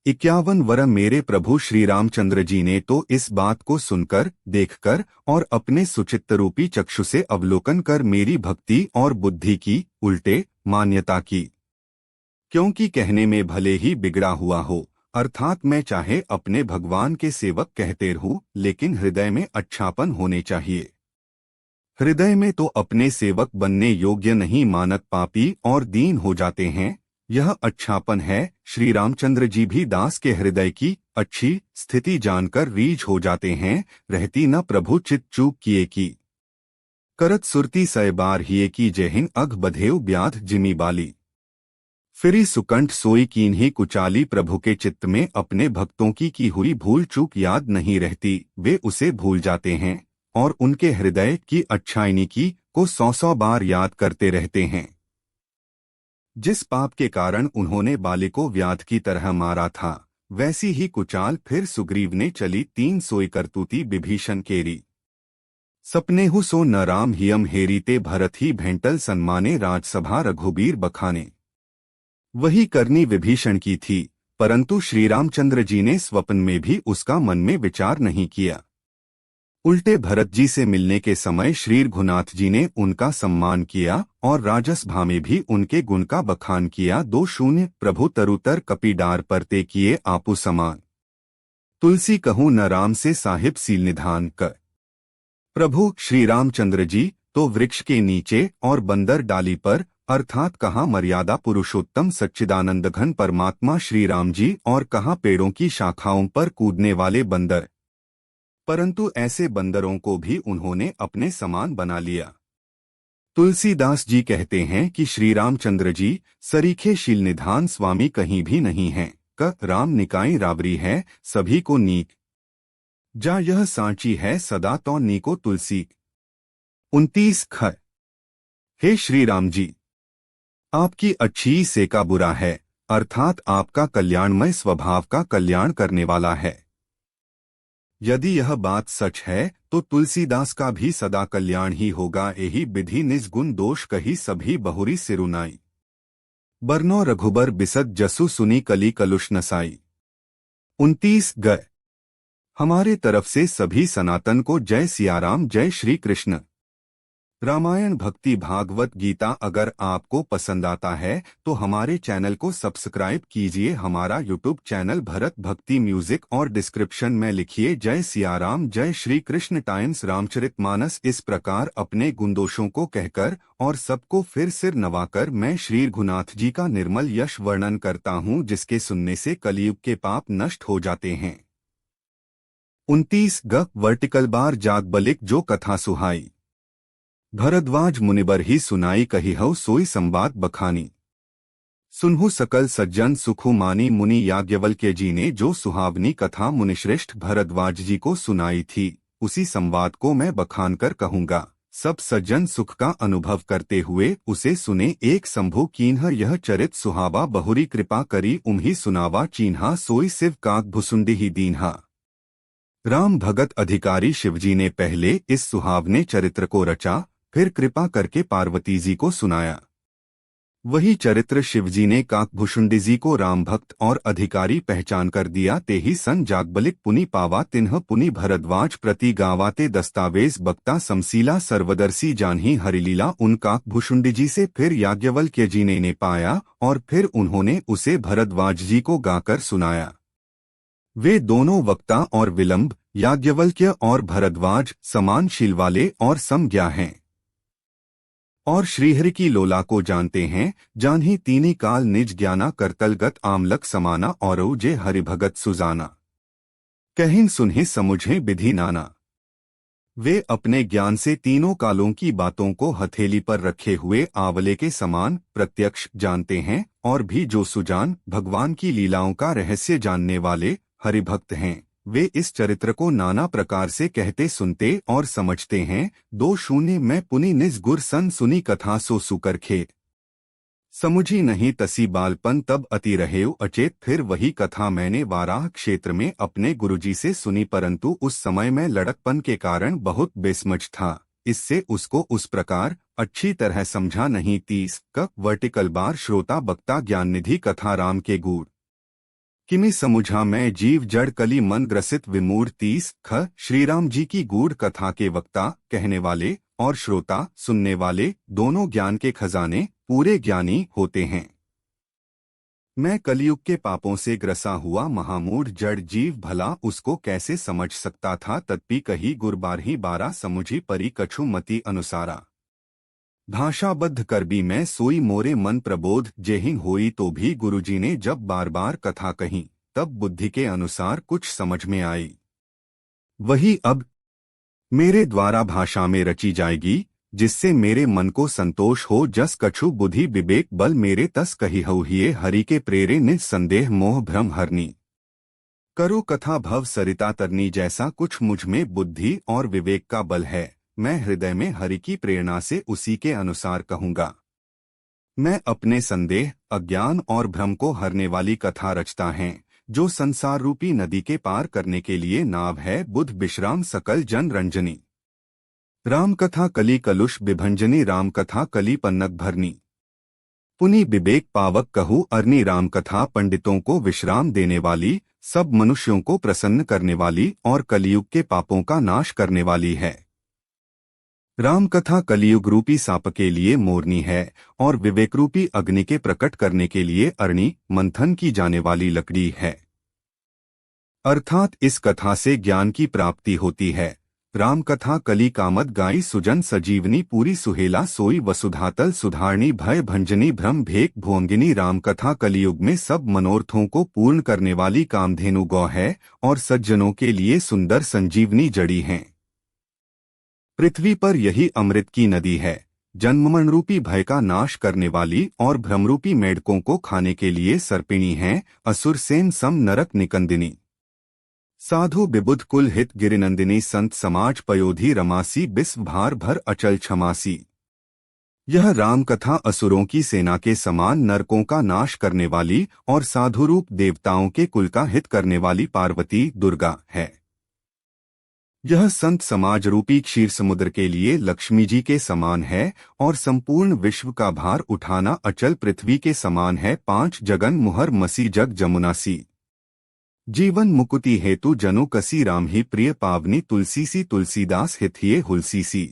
51 वर मेरे प्रभु श्री रामचंद्र जी ने तो इस बात को सुनकर, देखकर और अपने सुचित्त रूपी चक्षु से अवलोकन कर मेरी भक्ति और बुद्धि की उल्टे मान्यता की। क्योंकि कहने में भले ही बिगड़ा हुआ हो, अर्थात मैं चाहे अपने भगवान के सेवक कहते रहूं, लेकिन हृदय में अच्छापन होने चाहिए। हृदय में तो अपने सेवक बनने योग्य नहीं मानक पापी और दीन हो जाते हैं। यह अच्छापन है। श्री रामचंद्र जी भी दास के हृदय की अच्छी स्थिति जानकर रीझ हो जाते हैं। रहती न प्रभु चित चूक किए की करत सुरती सय बार हिये की जयहिन अघ बधेव ब्याध जिमी बाली। फिरी सुकंठ सोई कीन्ही कुचाली। प्रभु के चित्त में अपने भक्तों की हुई भूल चूक याद नहीं रहती, वे उसे भूल जाते हैं और उनके हृदय की अच्छाई की को 100 बार याद करते रहते हैं। जिस पाप के कारण उन्होंने बाली को व्याध की तरह मारा था, वैसी ही कुचाल फिर सुग्रीव ने चली 3 सोई करतूती विभीषण केरी। सपनेहु सो न राम हियम हेरी ते भरत ही भेंटल सन्माने राजसभा रघुबीर बखाने। वही करनी विभीषण की थी, परंतु श्री रामचंद्र जी ने स्वप्न में भी उसका मन में विचार नहीं किया। उल्टे भरत जी से मिलने के समय श्री रघुनाथ जी ने उनका सम्मान किया और राजसभा में भी उनके गुण का बखान किया। 2 प्रभु तरुतर कपीडार परते किए आपू समान। तुलसी कहूँ न राम से साहिब सील निधान कर। प्रभु श्री रामचंद्र जी तो वृक्ष के नीचे और बंदर डाली पर, अर्थात कहाँ मर्यादा पुरुषोत्तम सच्चिदानंद घन परमात्मा श्री राम जी और कहाँ पेड़ों की शाखाओं पर कूदने वाले बंदर। परंतु ऐसे बंदरों को भी उन्होंने अपने समान बना लिया। तुलसीदास जी कहते हैं कि श्री रामचंद्र जी सरीखे शील निधान स्वामी कहीं भी नहीं हैं। क राम निकाई रावरी है सभी को नीक। जा यह सांची है सदा तो नीको तुलसी। 29 ख। हे श्री राम जी, आपकी अच्छी से का बुरा है, अर्थात आपका कल्याणमय स्वभाव का कल्याण करने वाला है। यदि यह बात सच है तो तुलसीदास का भी सदा कल्याण ही होगा। यही विधि निज गुण दोष कही सभी बहुरी सिरुनाई। बरनो रघुबर बिसत जसु सुनी कली कलुष नसाई। 29 ग। हमारे तरफ से सभी सनातन को जय सियाराम, जय श्री कृष्ण। रामायण भक्ति भागवत गीता अगर आपको पसंद आता है तो हमारे चैनल को सब्सक्राइब कीजिए। हमारा यूट्यूब चैनल भरत भक्ति म्यूजिक और डिस्क्रिप्शन में लिखिए जय सियाराम, जय श्री कृष्ण टाइम्स रामचरितमानस। इस प्रकार अपने गुणदोषों को कहकर और सबको फिर सिर नवाकर मैं श्री रघुनाथ जी का निर्मल यश वर्णन करता हूँ, जिसके सुनने से कलयुग के पाप नष्ट हो जाते हैं। 29 ग। वर्टिकल बार जाग बलिक जो कथा सुहाई। भरद्वाज मुनिबर ही सुनाई कही हऊ सोई संवाद बखानी। सुनहु सकल सज्जन सुखु मानी। मुनि याज्ञवल्क्य जी ने जो सुहावनी कथा मुनिश्रेष्ठ भरद्वाज जी को सुनाई थी, उसी संवाद को मैं बखान कर कहूँगा। सब सज्जन सुख का अनुभव करते हुए उसे सुने। एक शंभु कीन्ह यह चरित सुहावा, बहुरी कृपा करी उम्ही सुनावा चीन्हा। सोई शिव काक भुसुंडी ही दीन्हा। राम भगत अधिकारी शिवजी ने पहले इस सुहावने चरित्र को रचा, फिर कृपा करके पार्वती जी को सुनाया। वही चरित्र शिवजी ने काकभुषुंडी जी को राम भक्त और अधिकारी पहचान कर दिया। ते ही सन जागबलिक पुनि पावा तिन्ह पुनि भरद्वाज प्रति गावाते दस्तावेज बक्ता समसीला सर्वदर्शी जानही हरिलीला। उन काकभुषुंडी जी से फिर याज्ञवल्क्य जी ने पाया और फिर उन्होंने उसे भरद्वाज जी को गाकर सुनाया। वे दोनों वक्ता और विलंब, याज्ञवल्क्य और भरद्वाज समान शील वाले और समज्ञा हैं और श्रीहरि की लोला को जानते हैं। जानही तीनी काल निज ज्ञाना करतलगत आमलक समाना। और जे हरिभगत सुजाना कहिन सुनहि समुझे विधि नाना। वे अपने ज्ञान से तीनों कालों की बातों को हथेली पर रखे हुए आंवले के समान प्रत्यक्ष जानते हैं। और भी जो सुजान भगवान की लीलाओं का रहस्य जानने वाले हरिभक्त हैं, वे इस चरित्र को नाना प्रकार से कहते सुनते और समझते हैं। 2 मैं पुनि निज गुर सन सुनी कथा सो सुकरखे। समुझी नहीं तसी बालपन तब अति रहेउ अचेत। फिर वही कथा मैंने वाराह क्षेत्र में अपने गुरुजी से सुनी, परंतु उस समय मैं लड़कपन के कारण बहुत बेसमझ था, इससे उसको उस प्रकार अच्छी तरह समझा नहीं। 30 क। वर्टिकल बार श्रोता बक्ता ज्ञान निधि कथा राम के गुण किमि समुझा मैं जीव जड़ कली मन ग्रसित विमूढ़ 30 ख श्री राम जी की गूढ़ कथा के वक्ता कहने वाले और श्रोता सुनने वाले दोनों ज्ञान के खजाने पूरे ज्ञानी होते हैं। मैं कलयुग के पापों से ग्रसा हुआ महामूढ़ जड़ जीव भला उसको कैसे समझ सकता था। तत्पी कही गुरबारही 12 समुझी परी कछु मति अनुसारा। भाषाबद्ध कर भी मैं सोई मोरे मन प्रबोध जेहिं होई तो भी गुरुजी ने जब बार बार कथा कही तब बुद्धि के अनुसार कुछ समझ में आई, वही अब मेरे द्वारा भाषा में रची जाएगी, जिससे मेरे मन को संतोष हो। जस कछु बुद्धि विवेक बल मेरे तस कही हिये हरि के प्रेरे निसंदेह मोह भ्रम हरनी। करो कथा भव सरिता तरनी। जैसा कुछ मुझ में बुद्धि और विवेक का बल है, मैं हृदय में हरि की प्रेरणा से उसी के अनुसार कहूँगा। मैं अपने संदेह अज्ञान और भ्रम को हरने वाली कथा रचता है, जो संसार रूपी नदी के पार करने के लिए नाव है। बुध विश्राम सकल जन रंजनी। राम कथा कली कलुष विभंजनी। राम कथा कली पन्नक भरनी। पुनि विवेक पावक कहू अरनी। राम कथा पंडितों को विश्राम देने वाली, सब मनुष्यों को प्रसन्न करने वाली और कलयुग के पापों का नाश करने वाली है। राम कथा कलयुग रूपी सांप के लिए मोरनी है और विवेक रूपी अग्नि के प्रकट करने के लिए अरणी मंथन की जाने वाली लकड़ी है। अर्थात इस कथा से ज्ञान की प्राप्ति होती है। राम कथा कली कामद गाई सुजन सजीवनी। पूरी सुहेला सोई वसुधातल सुधारणी। भय भंजनी भ्रम भेक भुअंगिनी। राम कथा कलियुग में सब मनोरथों को पूर्ण करने वाली कामधेनु गौ है और सज्जनों के लिए सुंदर संजीवनी जड़ी है। पृथ्वी पर यही अमृत की नदी है, जन्ममरण रूपी भय का नाश करने वाली और भ्रमरूपी मेढकों को खाने के लिए सर्पिणी है। असुर सेन सम नरक निकंदिनी। साधु विबुध कुल हित गिरिनंदिनी। संत समाज पयोधी रमासी। बिस्व भार भर अचल क्षमासी। यह राम कथा असुरों की सेना के समान नरकों का नाश करने वाली और साधुरूप देवताओं के कुल का हित करने वाली पार्वती दुर्गा है। यह संत समाज रूपी क्षीर समुद्र के लिए लक्ष्मी जी के समान है और संपूर्ण विश्व का भार उठाना अचल पृथ्वी के समान है। 5 जगन मुहर मसी जग जमुनासी। जीवन मुकुति हेतु जनु कसी। राम ही प्रिय पावनी। तुलसी सी तुलसीदास हित हिये हुलसी सी।